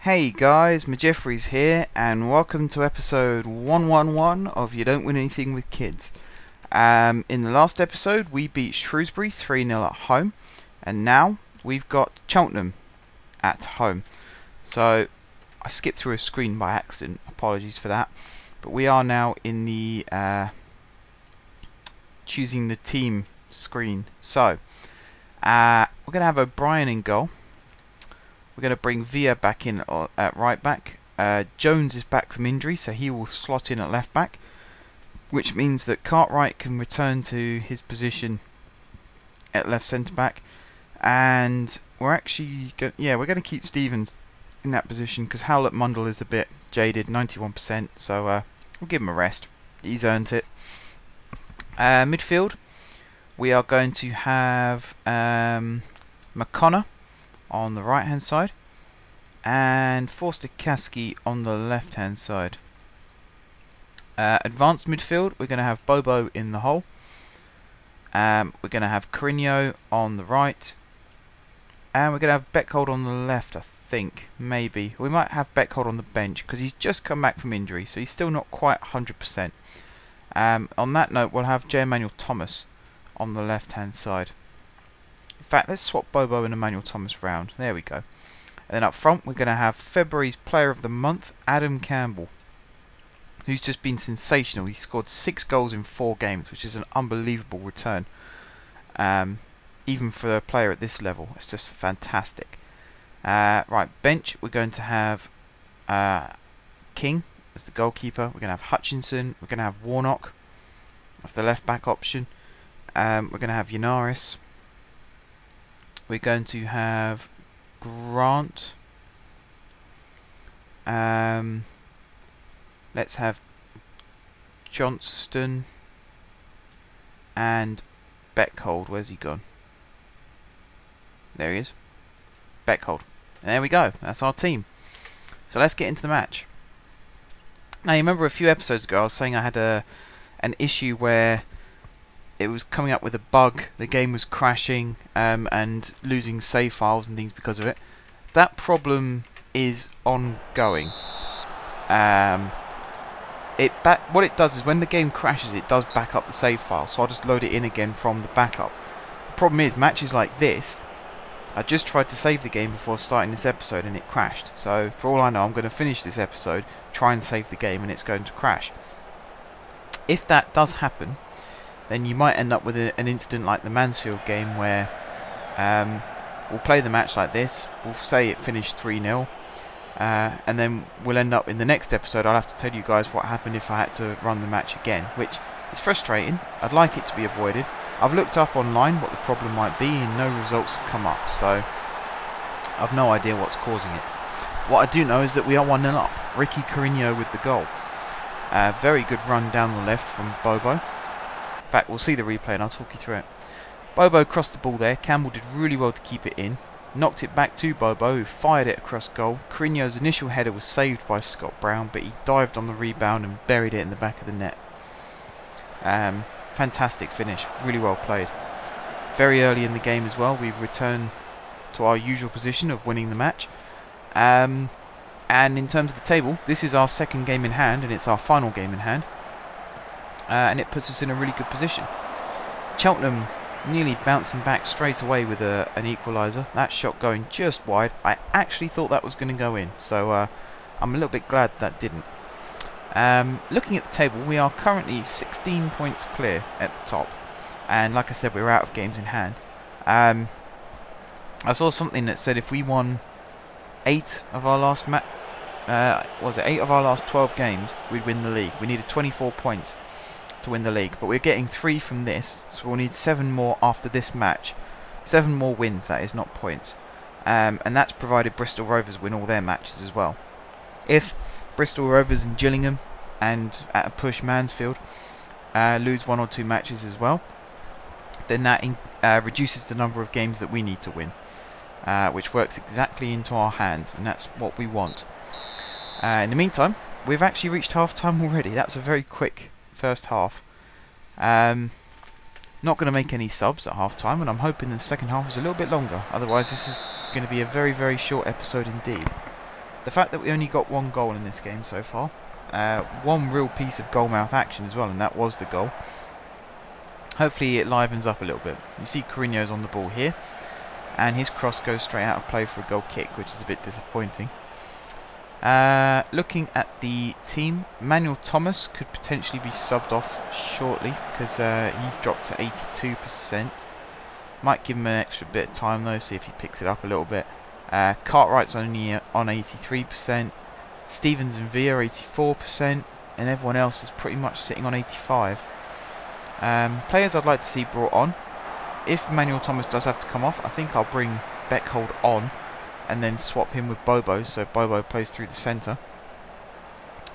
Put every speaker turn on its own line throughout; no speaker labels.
Hey guys, Majeffries here, and welcome to episode 111 of You Don't Win Anything with Kids. In the last episode, we beat Shrewsbury 3-0 at home, and now we've got Cheltenham at home. So, I skipped through a screen by accident, apologies for that. But we are now in the choosing the team screen. So, we're going to have O'Brien in goal. We're going to bring Villa back in at right back. Jones is back from injury, so he will slot in at left back, which means that Cartwright can return to his position at left centre back. And we're actually we're going to keep Stevens in that position because Howlett Mundell is a bit jaded, 91%. So we'll give him a rest. He's earned it. Midfield, we are going to have McConnor on the right hand side and Forster Kasky on the left hand side. Advanced midfield, we're going to have Bobo in the hole. We're going to have Carino on the right, and we're going to have Beckhold on the left, I think. Maybe we might have Beckhold on the bench because he's just come back from injury, so he's still not quite 100%. On that note, we'll have J. Emmanuel Thomas on the left hand side. In fact, let's swap Bobo and Emmanuel Thomas round. There we go. And then up front, we're going to have February's Player of the Month, Adam Campbell, who's just been sensational. He scored 6 goals in 4 games, which is an unbelievable return. Even for a player at this level, it's just fantastic. Right, bench, we're going to have King as the goalkeeper. We're going to have Hutchinson. We're going to have Warnock. That's the left back option. We're going to have Yanaris. We're going to have Grant. Let's have Johnston and Beckhold. Where's he gone? There he is. Beckhold. And there we go. That's our team. So let's get into the match. Now, you remember a few episodes ago I was saying I had an issue where it was coming up with a bug, the game was crashing and losing save files and things because of it. That problem is ongoing. What it does is when the game crashes, it does back up the save file, so I'll just load it in again from the backup. The problem is, matches like this, I just tried to save the game before starting this episode and it crashed. So for all I know, I'm going to finish this episode, try and save the game, and it's going to crash. If that does happen, then you might end up with an incident like the Mansfield game where we'll play the match like this, we'll say it finished 3-0, and then we'll end up in the next episode, I'll have to tell you guys what happened if I had to run the match again, which is frustrating. I'd like it to be avoided. I've looked up online what the problem might be and no results have come up, so I've no idea what's causing it. What I do know is that we are 1-0 up. Ricky Carino with the goal. Very good run down the left from Bobo. In fact, we'll see the replay and I'll talk you through it. Bobo crossed the ball there. Campbell did really well to keep it in. Knocked it back to Bobo, who fired it across goal. Carino's initial header was saved by Scott Brown, but he dived on the rebound and buried it in the back of the net. Fantastic finish. Really well played. Very early in the game as well, we returned to our usual position of winning the match. And in terms of the table, this is our second game in hand, and it's our final game in hand. And it puts us in a really good position. Cheltenham nearly bouncing back straight away with an equaliser. That shot going just wide. I actually thought that was going to go in, so I'm a little bit glad that didn't. Looking at the table, we are currently 16 points clear at the top, and like I said, we're out of games in hand. I saw something that said if we won 8 of our last 8 of our last 12 games, we'd win the league. We needed 24 points to win the league, but we're getting 3 from this, so we'll need 7 more after this match. 7 more wins, that is, not points. And that's provided Bristol Rovers win all their matches as well. If Bristol Rovers and Gillingham and at a push Mansfield lose 1 or 2 matches as well, then that reduces the number of games that we need to win, which works exactly into our hands, and that's what we want. In the meantime, we've actually reached half time already. That's a very quick first half. Not going to make any subs at half time, and I'm hoping the second half is a little bit longer. Otherwise, this is going to be a very, very short episode indeed. the fact that we only got one goal in this game so far, one real piece of goal-mouth action as well, and that was the goal. Hopefully it livens up a little bit. You see Carrinho's on the ball here, and his cross goes straight out of play for a goal kick, which is a bit disappointing. Looking at the team, Manuel Thomas could potentially be subbed off shortly because he's dropped to 82%. Might give him an extra bit of time though, see if he picks it up a little bit. Cartwright's only on 83%, Stevens and Villa 84%, and everyone else is pretty much sitting on 85%. Players I'd like to see brought on. If Manuel Thomas does have to come off, I think I'll bring Beckhold on and then swap him with Bobo, so Bobo plays through the centre.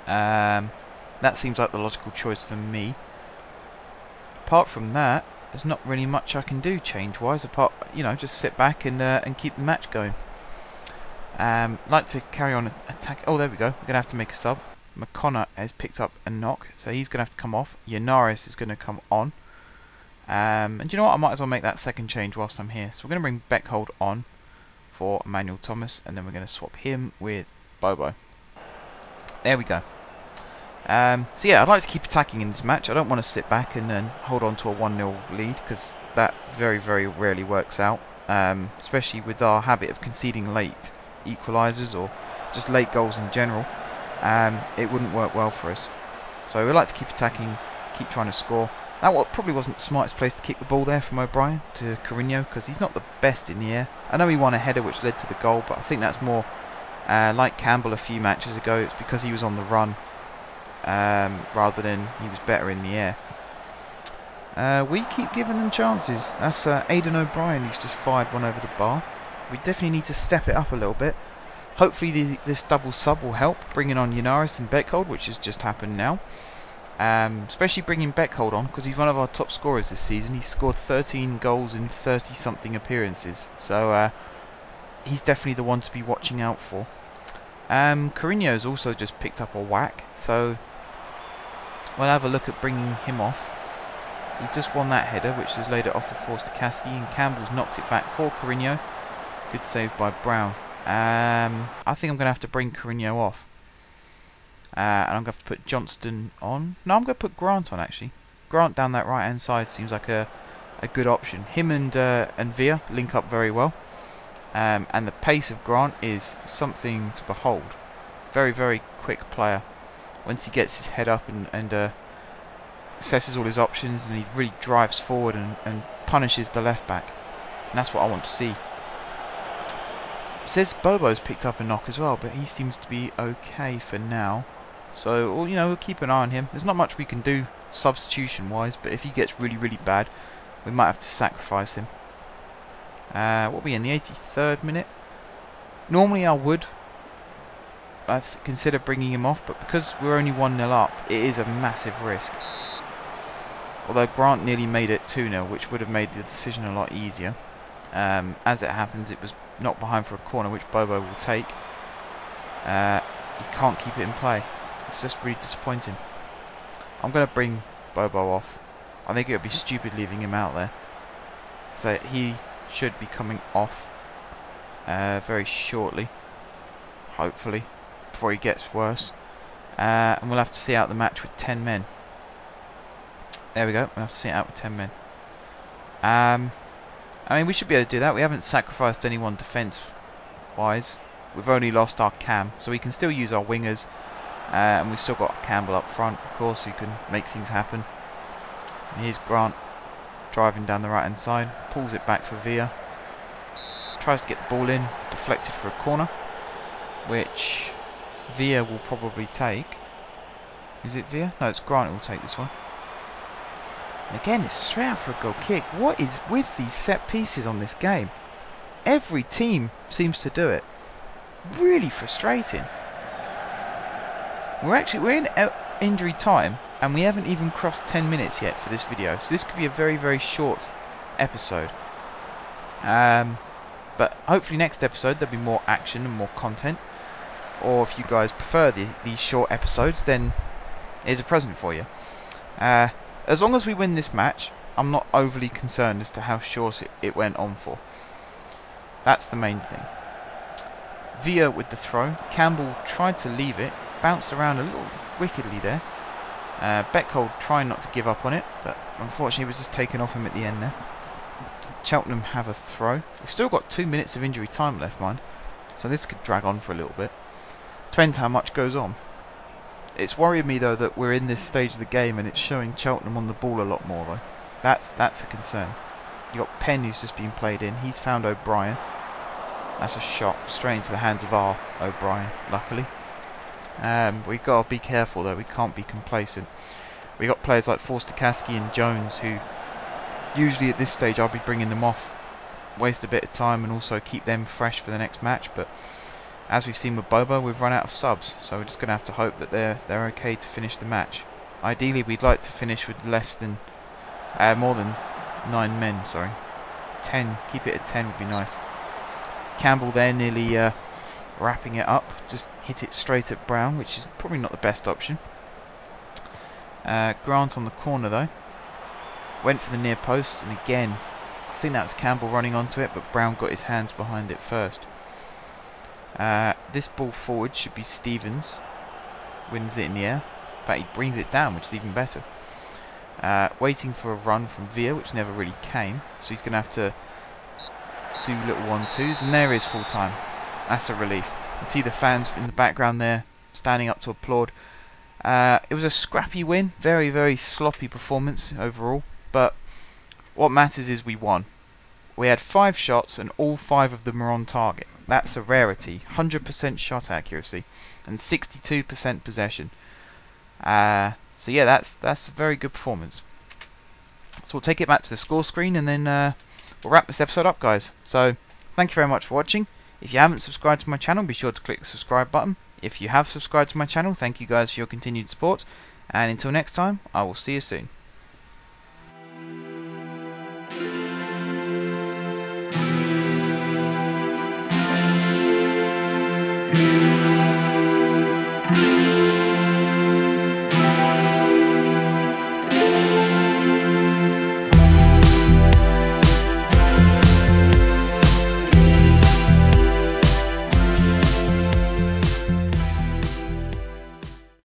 That seems like the logical choice for me. Apart from that, there's not really much I can do change-wise, apart, just sit back and keep the match going. Like to carry on attack. Oh, there we go. We're going to have to make a sub. McConnor has picked up a knock, so he's going to have to come off. Yanaris is going to come on. And you know what? I might as well make that second change whilst I'm here. So we're going to bring Beckhold on for Manuel Thomas, and then we're going to swap him with Bobo. There we go. So yeah, I'd like to keep attacking in this match. I don't want to sit back and then hold on to a 1-0 lead, because that very, very rarely works out. Especially with our habit of conceding late equalisers or just late goals in general. It wouldn't work well for us. So we like to keep attacking, keep trying to score. That probably wasn't the smartest place to kick the ball there from O'Brien to Carrinho, because he's not the best in the air. I know he won a header which led to the goal, but I think that's more like Campbell a few matches ago. It's because he was on the run rather than he was better in the air. We keep giving them chances. That's Aidan O'Brien who's just fired one over the bar. We definitely need to step it up a little bit. Hopefully this double sub will help, bringing on Yanaris and Beckhold, which has just happened now. Especially bringing Beckhold on, because he's one of our top scorers this season. He's scored 13 goals in 30-something appearances. So he's definitely the one to be watching out for. Carrinho's also just picked up a whack, so we'll have a look at bringing him off. He's just won that header, which has laid it off for Forster-Caskey, and Campbell's knocked it back for Carrinho. Good save by Brown. I think I'm going to have to bring Carrinho off. And I'm going to have to put Johnston on. No, I'm going to put Grant on, actually. Grant down that right-hand side seems like a good option. Him and Villa link up very well. And the pace of Grant is something to behold. Very, very quick player. Once he gets his head up and assesses all his options, and he really drives forward and punishes the left-back. And that's what I want to see. It says Bobo's picked up a knock as well, but he seems to be okay for now. So, we'll keep an eye on him. There's not much we can do substitution-wise, but if he gets really, really bad, we might have to sacrifice him. What are we in, the 83rd minute? Normally I would consider bringing him off, but because we're only 1-0 up, it is a massive risk. Although Grant nearly made it 2-0, which would have made the decision a lot easier. As it happens, it was knocked behind for a corner, which Bobo will take. He can't keep it in play. It's just really disappointing. I'm going to bring Bobo off. I think it would be stupid leaving him out there. So he should be coming off very shortly, hopefully, before he gets worse. And we'll have to see out the match with 10 men. There we go, we'll have to see it out with 10 men. I mean, we should be able to do that. We haven't sacrificed anyone defence-wise. We've only lost our Cam, so we can still use our wingers. And we've still got Campbell up front, of course, who can make things happen. And here's Grant driving down the right-hand side. Pulls it back for Villa. Tries to get the ball in. Deflected for a corner, which Villa will probably take. Is it Villa? No, it's Grant who will take this one. And again, it's straight out for a goal kick. What is with these set pieces on this game? Every team seems to do it. Really frustrating. We're in injury time, and we haven't even crossed 10 minutes yet for this video, so this could be a very, very short episode. But hopefully next episode there'll be more action and more content, or if you guys prefer these short episodes, then here's a present for you. As long as we win this match, I'm not overly concerned as to how short it went on for. That's the main thing. Villa with the throw. Campbell tried to leave it, bounced around a little wickedly there. Beckhold trying not to give up on it, but unfortunately it was just taken off him at the end there. Cheltenham have a throw. We've still got 2 minutes of injury time left, mind. So this could drag on for a little bit. Depends how much goes on. It's worrying me though that we're in this stage of the game and it's showing Cheltenham on the ball a lot more though. That's a concern. You got Penn who's just been played in. He's found O'Brien. That's a shot straight into the hands of our O'Brien, luckily. We've got to be careful though, we can't be complacent. We got players like Forster-Caskey and Jones who usually at this stage I'll be bringing them off, waste a bit of time and also keep them fresh for the next match, but as we've seen with Bobo, we've run out of subs, so we're just going to have to hope that they're okay to finish the match. Ideally we'd like to finish with more than 9 men, sorry. 10, keep it at 10 would be nice. Campbell there nearly wrapping it up, just hit it straight at Brown, which is probably not the best option. Grant on the corner though, went for the near post, and again, I think that was Campbell running onto it, but Brown got his hands behind it first. This ball forward should be Stevens, wins it in the air, in fact he brings it down, which is even better. Waiting for a run from Villa, which never really came, so he's going to have to do little 1-2s, and there is full time. That's a relief. You can see the fans in the background there standing up to applaud. It was a scrappy win, very, very sloppy performance overall, but what matters is we won. We had 5 shots and all 5 of them were on target. That's a rarity. 100% shot accuracy and 62% possession. So yeah, that's a very good performance. So we'll take it back to the score screen and then we'll wrap this episode up, guys. So thank you very much for watching. If you haven't subscribed to my channel, be sure to click the subscribe button. If you have subscribed to my channel, thank you guys for your continued support. And until next time, I will see you soon.